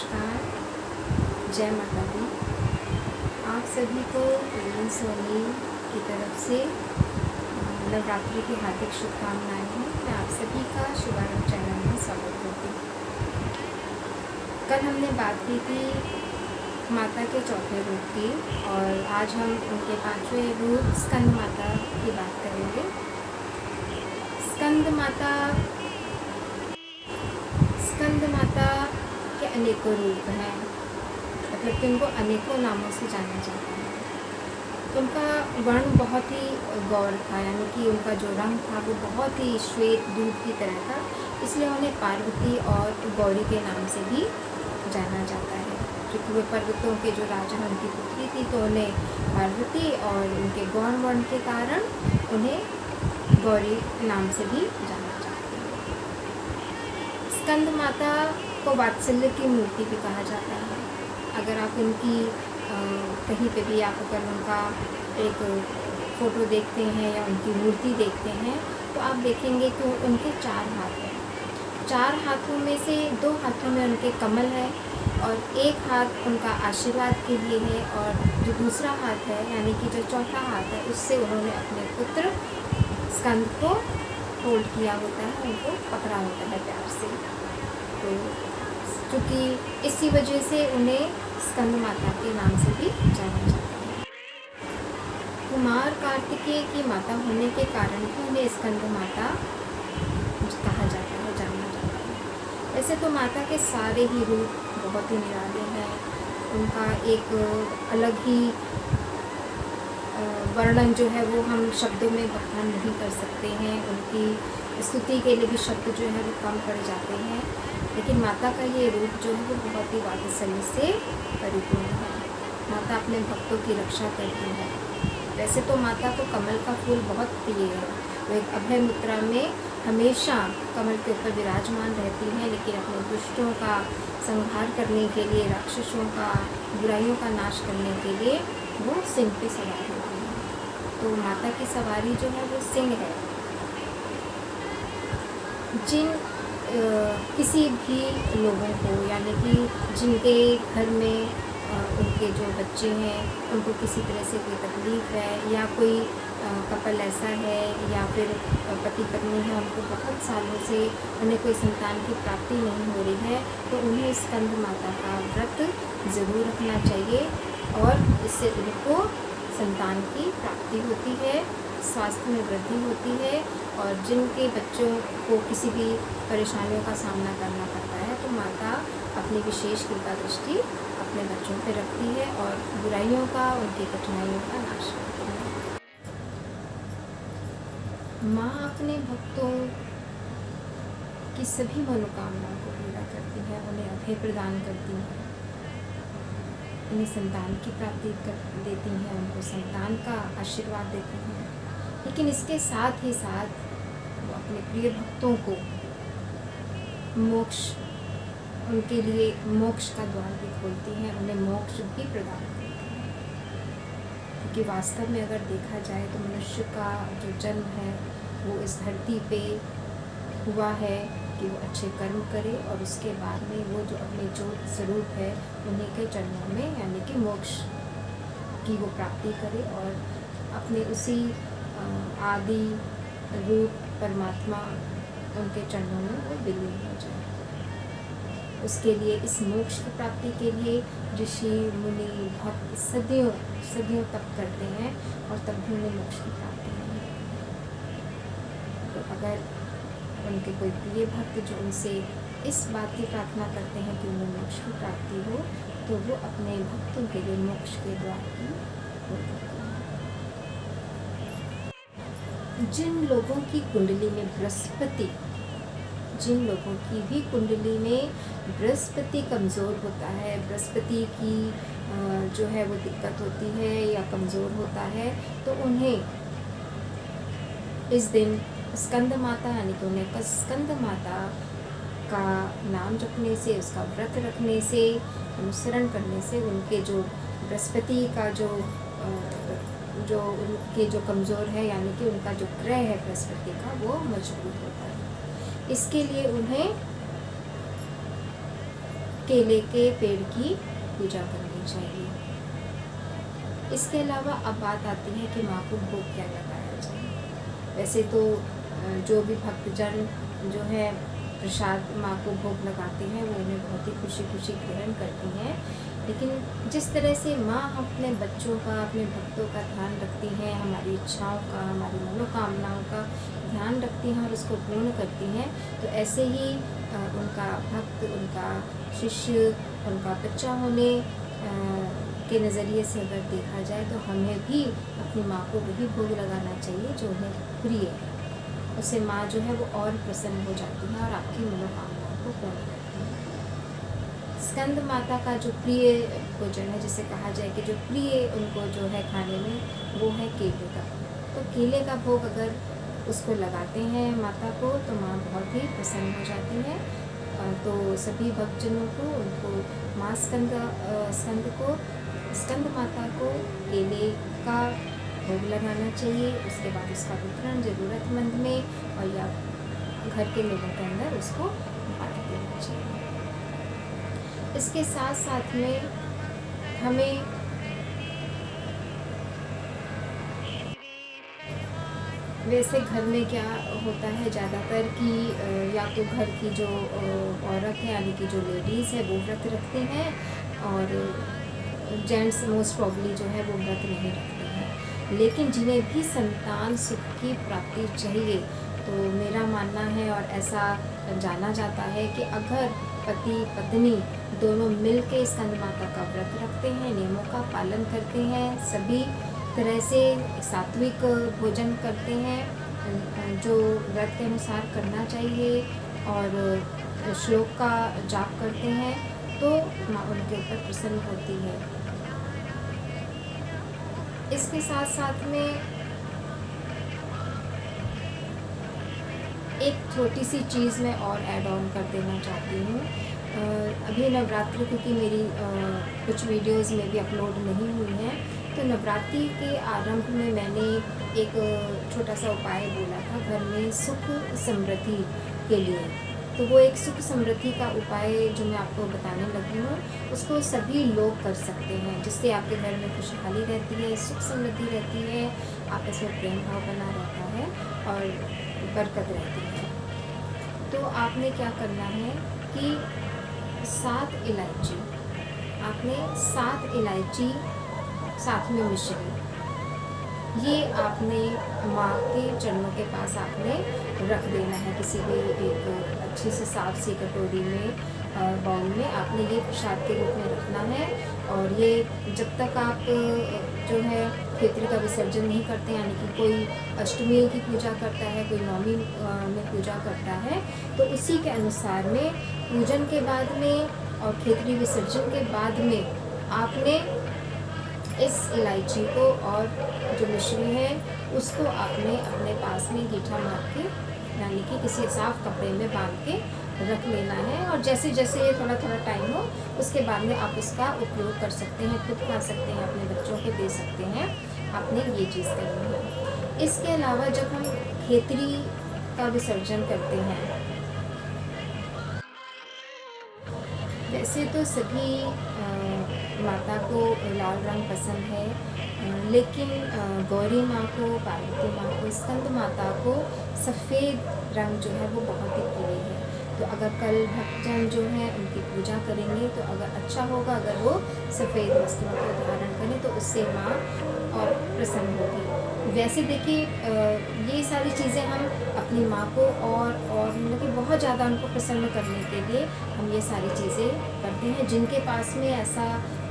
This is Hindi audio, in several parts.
नमस्कार, जय माता दी। आप सभी को रील सोनी की तरफ से नवरात्रि की हार्दिक शुभकामनाएं हैं। मैं आप सभी का शुभारंभ चैनल में स्वागत करती हूँ। कल हमने बात की थी माता के चौथे रूप की और आज हम उनके पांचवें रूप स्कंद माता की बात करेंगे। स्कंद माता के अनेकों रूप हैं, मतलब कि उनको अनेकों नामों से जाना जाता है। उनका वर्ण बहुत ही गौर था, यानी कि उनका जो रंग था वो बहुत ही श्वेत दूध की तरह था, इसलिए उन्हें पार्वती और गौरी के नाम से भी जाना जाता है। क्योंकि वे पर्वतों के जो राजा उनकी पुत्री थी, तो उन्हें पार्वती और उनके गौर वर्ण के कारण उन्हें गौरी नाम से भी जाना जाता है। स्कंद माता को वात्सल्य की मूर्ति भी कहा जाता है। अगर आप उनकी कहीं पे भी आप अगर उनका एक फ़ोटो देखते हैं या उनकी मूर्ति देखते हैं तो आप देखेंगे कि उनके 4 हाथ हैं। 4 हाथों में से 2 हाथों में उनके कमल है और एक हाथ उनका आशीर्वाद के लिए है, और जो दूसरा हाथ है यानी कि जो चौथा हाथ है उससे उन्होंने अपने पुत्र स्कंद को होल्ड किया होता है, उनको पकड़ा होता है प्यार से। तो क्योंकि इसी वजह से उन्हें स्कंद माता के नाम से भी जाना जाता है। कुमार कार्तिकेय की माता होने के कारण भी उन्हें स्कंद माता कहा जाता है, जाना जाता है। वैसे तो माता के सारे ही रूप बहुत ही निराले हैं। उनका एक अलग ही वर्णन जो है वो हम शब्दों में बयान नहीं कर सकते हैं। उनकी स्तुति के लिए भी शब्द जो है वो कम पड़ जाते हैं, लेकिन माता का ये रूप जो है वो बहुत ही वात्सल्य से परिपूर्ण है। माता अपने भक्तों की रक्षा करती है। वैसे तो माता को कमल का फूल बहुत प्रिय है। वो एक अभय मुद्रा में हमेशा कमल के ऊपर विराजमान रहती हैं, लेकिन अपने दुष्टों का संहार करने के लिए, राक्षसों का, बुराइयों का नाश करने के लिए वो सिंह पे सवार होती है। तो माता की सवारी जो है वो सिंह है। जिन किसी भी लोगों को, यानी कि जिनके घर में उनके जो बच्चे हैं उनको किसी तरह से कोई तकलीफ़ है, या कोई कपल ऐसा है या फिर पति पत्नी है, उनको बहुत सालों से उन्हें कोई संतान की प्राप्ति नहीं हो रही है, तो उन्हें स्कंद माता का व्रत ज़रूर रखना चाहिए और इससे उनको संतान की प्राप्ति होती है, स्वास्थ्य में वृद्धि होती है। और जिनके बच्चों को किसी भी परेशानियों का सामना करना पड़ता है तो माता अपनी विशेष कृपा दृष्टि अपने बच्चों पर रखती है और बुराइयों का, उनकी कठिनाइयों का नाश करती है। माँ अपने भक्तों की सभी मनोकामनाओं को पूरा करती है, उन्हें अभय प्रदान करती है, उन्हें संतान की प्राप्ति कर देती हैं, उनको संतान का आशीर्वाद देती हैं। लेकिन इसके साथ ही साथ वो अपने प्रिय भक्तों को मोक्ष, उनके लिए मोक्ष का द्वार भी खोलती हैं, उन्हें मोक्ष भी प्रदान करती हैं। क्योंकि वास्तव में अगर देखा जाए तो मनुष्य का जो जन्म है वो इस धरती पे हुआ है कि वो अच्छे कर्म करे और उसके बाद में वो जो अपने ज्योत स्वरूप है उन्हीं के चरणों में, यानी कि मोक्ष की वो प्राप्ति करे और अपने उसी आदि रूप परमात्मा उनके चरणों में वो विलीन हो जाए। उसके लिए, इस मोक्ष की प्राप्ति के लिए ऋषि मुनि भक्त सदियों तप करते हैं और तब भी उन्हें मोक्ष की प्राप्ति नहीं होती। तो अगर उनके कोई प्रिय भक्त जो उनसे इस बात की प्रार्थना करते हैं कि उन्हें मोक्ष की प्राप्ति हो, तो वो अपने भक्तों के लिए मोक्ष के द्वार की खोलते हैं। जिन लोगों की कुंडली में बृहस्पति, जिन लोगों की भी कुंडली में बृहस्पति कमज़ोर होता है, बृहस्पति की जो है वो दिक्कत होती है या कमज़ोर होता है, तो उन्हें इस दिन स्कंद माता, यानी कि उन्हें स्कंद माता का नाम जपने से, उसका व्रत रखने से, अनुसरण करने से उनके जो बृहस्पति का जो उनके जो कमज़ोर है, यानी कि उनका जो ग्रह है बृहस्पति का, वो मजबूत होता है। इसके लिए उन्हें केले के पेड़ की पूजा करनी चाहिए। इसके अलावा अब बात आती है कि माँ को भोग क्या लगाया जाए। वैसे तो जो भी भक्तजन जो है प्रसाद माँ को भोग लगाते हैं वो उन्हें बहुत ही खुशी खुशी ग्रहण करती हैं, लेकिन जिस तरह से माँ अपने बच्चों का, अपने भक्तों का ध्यान रखती हैं, हमारी इच्छाओं का, हमारी मनोकामनाओं का ध्यान रखती हैं और उसको पूर्ण करती हैं, तो ऐसे ही उनका भक्त, उनका शिष्य, उनका बच्चा होने के नज़रिए से अगर देखा जाए तो हमें भी अपनी माँ को वही भोग लगाना चाहिए जो उन्हें प्रिय है। उससे माँ जो है वो और प्रसन्न हो जाती है और आपकी मनोकामनाओं को पूर्ण करती है। स्कंद माता का जो प्रिय भोजन है, जिसे कहा जाए कि जो प्रिय उनको जो है खाने में, वो है केले का। तो केले का भोग अगर उसको लगाते हैं माता को तो माँ बहुत ही प्रसन्न हो जाती है। तो सभी भक्तजनों को, उनको माँ स्कंद माता को केले का भोग लगाना चाहिए। उसके बाद उसका वितरण ज़रूरतमंद में और या घर के लोगों के अंदर उसको बांट देना चाहिए। इसके साथ साथ में हमें वैसे घर में क्या होता है ज़्यादातर कि या तो घर की जो औरत है यानी कि जो लेडीज़ है वो व्रत रखती हैं और जेंट्स मोस्ट प्रॉब्ली जो है वो व्रत नहीं रखते हैं। लेकिन जिन्हें भी संतान सुख की प्राप्ति चाहिए तो मेरा मानना है और ऐसा जाना जाता है कि अगर पति पत्नी दोनों मिल के स्कंद माता का व्रत रखते हैं, नियमों का पालन करते हैं, सभी तरह से सात्विक भोजन करते हैं जो व्रत के अनुसार करना चाहिए और श्लोक का जाप करते हैं, तो माँ उनके ऊपर प्रसन्न होती है। इसके साथ साथ में एक छोटी सी चीज़ मैं और ऐड ऑन कर देना चाहती हूँ। अभी नवरात्रि क्योंकि मेरी कुछ वीडियोस में भी अपलोड नहीं हुई हैं, तो नवरात्रि के आरंभ में मैंने एक छोटा सा उपाय बोला था घर में सुख समृद्धि के लिए। तो वो एक सुख समृद्धि का उपाय जो मैं आपको बताने लगी हूँ, उसको सभी लोग कर सकते हैं, जिससे आपके घर में खुशहाली रहती है, सुख समृद्धि रहती है, आपस में प्रेम भाव बना रहता है और बरकत रहती है। तो आपने क्या करना है कि 7 इलायची, आपने 7 इलायची साथ में मिश्री, ये आपने माँ के चरणों के पास आपने रख देना है। किसी भी एक अच्छी से साफ सी कटोरी में, बाउल में आपने ये प्रसाद के रूप में रखना है। और ये जब तक आप जो है खेतरी का विसर्जन नहीं करते, यानी कि कोई अष्टमी की पूजा करता है, कोई नवमी में पूजा करता है, तो उसी के अनुसार में पूजन के बाद में और खेतरी विसर्जन के बाद में आपने इस इलायची को और जो मिश्री है उसको आपने अपने पास में गीठा मार के, यानी कि किसी साफ कपड़े में बांध के रख लेना है। और जैसे जैसे ये थोड़ा थोड़ा टाइम हो उसके बाद में आप इसका उपयोग कर सकते हैं, खुद खा सकते हैं, अपने बच्चों को दे सकते हैं। आपने ये चीज़ करनी है। इसके अलावा जब हम खेतरी का विसर्जन करते हैं, वैसे तो सभी माता को लाल रंग पसंद है, लेकिन गौरी माँ को, पार्वती माँ को, स्कंद माता को सफ़ेद रंग जो है वो बहुत ही प्रिय है। तो अगर कल भक्तजन जो हैं उनकी पूजा करेंगे तो अगर अच्छा होगा अगर वो सफ़ेद वस्त्रों को धारण करें, तो उससे माँ और प्रसन्न होगी। वैसे देखिए ये सारी चीज़ें हम अपनी माँ को और मतलब कि बहुत ज़्यादा उनको प्रसन्न करने के लिए हम ये सारी चीज़ें करते हैं। जिनके पास में ऐसा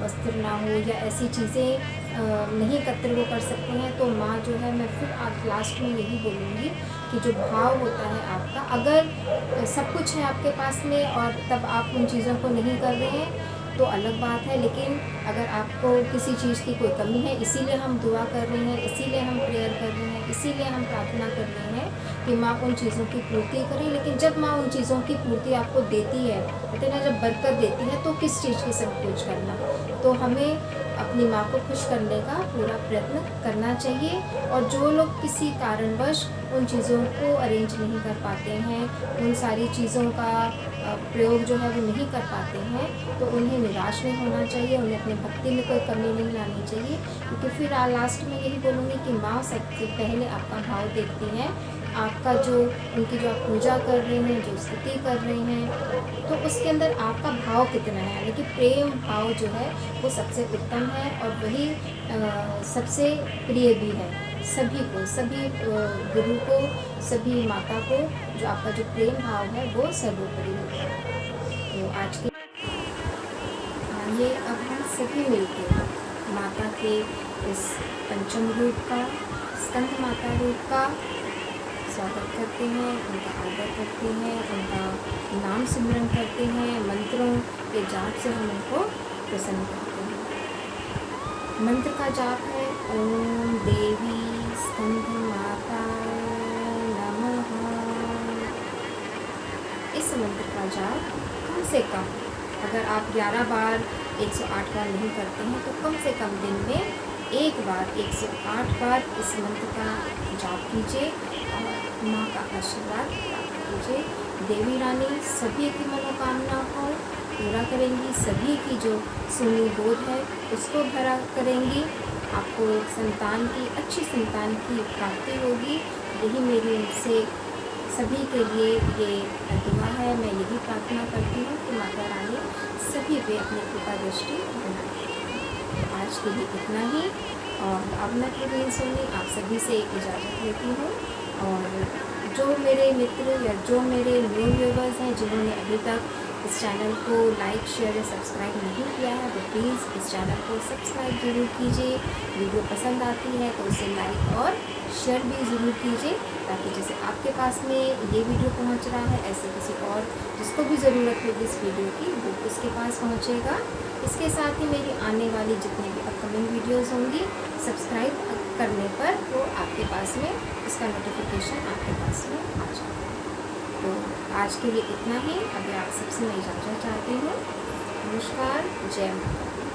वस्त्र ना हो या ऐसी चीज़ें नहीं एकत्र वो कर सकते हैं, तो माँ जो है, मैं फिर आज लास्ट में यही बोलूँगी कि जो भाव होता है आपका, अगर सब कुछ है आपके पास में और तब आप उन चीज़ों को नहीं कर रहे हैं तो अलग बात है। लेकिन अगर आपको किसी चीज़ की कोई कमी है, इसीलिए हम दुआ कर रहे हैं, इसीलिए हम प्रेयर कर रहे हैं, इसीलिए हम प्रार्थना कर रहे हैं कि माँ उन चीज़ों की पूर्ति करें। लेकिन जब माँ उन चीज़ों की पूर्ति आपको देती है, कहते हैं ना, जब बरकत देती है, तो किस चीज़ की संकोच करना। तो हमें अपनी माँ को खुश करने का पूरा प्रयत्न करना चाहिए। और जो लोग किसी कारणवश उन चीज़ों को अरेंज नहीं कर पाते हैं, उन सारी चीज़ों का प्रयोग जो है वो नहीं कर पाते हैं, तो उन्हें निराश नहीं होना चाहिए, उन्हें अपनी भक्ति में कोई कमी नहीं लानी चाहिए। क्योंकि फिर लास्ट में यही बोलूँगी कि माँ सबसे पहले आपका भाव देखती हैं, आपका जो उनकी जो आप पूजा कर रहे हैं, जो स्तुति कर रहे हैं, तो उसके अंदर आपका भाव कितना है, यानी कि प्रेम भाव जो है वो सबसे उत्तम है और वही सबसे प्रिय भी है सभी को, सभी गुरु को, सभी माता को। जो आपका जो प्रेम भाव है वो सर्वोपरि होता है। तो आज के ये अब हम सभी मिलकर माता के इस पंचम रूप का, स्कंद माता रूप का स्वागत करते हैं, उनका आदर करते हैं, उनका नाम सिमरन करते हैं, मंत्रों के जाप से हम उनको प्रसन्न करते हैं। मंत्र का जाप है ओम देवी स्कंद माता नमः। इस मंत्र का जाप कम से कम, अगर आप 11 बार 108 बार नहीं करते हैं तो कम से कम दिन में एक बार 108 बार इस मंत्र का जाप कीजिए और माँ का आशीर्वाद प्राप्त कीजिए। देवी रानी सभी की मनोकामना को पूरा करेंगी, सभी की जो सुनी बोध है उसको भरा करेंगी। आपको संतान की, अच्छी संतान की प्राप्ति होगी। यही मेरी उनसे सभी के लिए ये दुआ है। मैं यही प्रार्थना करती हूँ कि माता रानी सभी पे अपनी कृपा दृष्टि बनाए। आज के लिए इतना ही, और अब मैं प्रवीण सोनी आप सभी से इजाज़त लेती हूँ। और जो मेरे मित्र या जो मेरे न्यू व्यूवर्स हैं जिन्होंने अभी तक इस चैनल को लाइक, शेयर या सब्सक्राइब नहीं किया है तो प्लीज़ इस चैनल को सब्सक्राइब ज़रूर कीजिए। वीडियो पसंद आती है तो उसे लाइक और शेयर भी ज़रूर कीजिए, ताकि जैसे आपके पास में ये वीडियो पहुंच रहा है ऐसे किसी और जिसको भी ज़रूरत होगी इस वीडियो की वो उसके पास पहुंचेगा। इसके साथ ही मेरी आने वाली जितनी भी अपकमिंग वीडियोज़ होंगी, सब्सक्राइब करने पर वो आपके पास में इसका नोटिफिकेशन आपके पास में आ जाएगा। तो आज के लिए इतना ही। अभी आप सबसे मैं इजाज़त चाहती हूँ। नमस्कार, जय माता दी।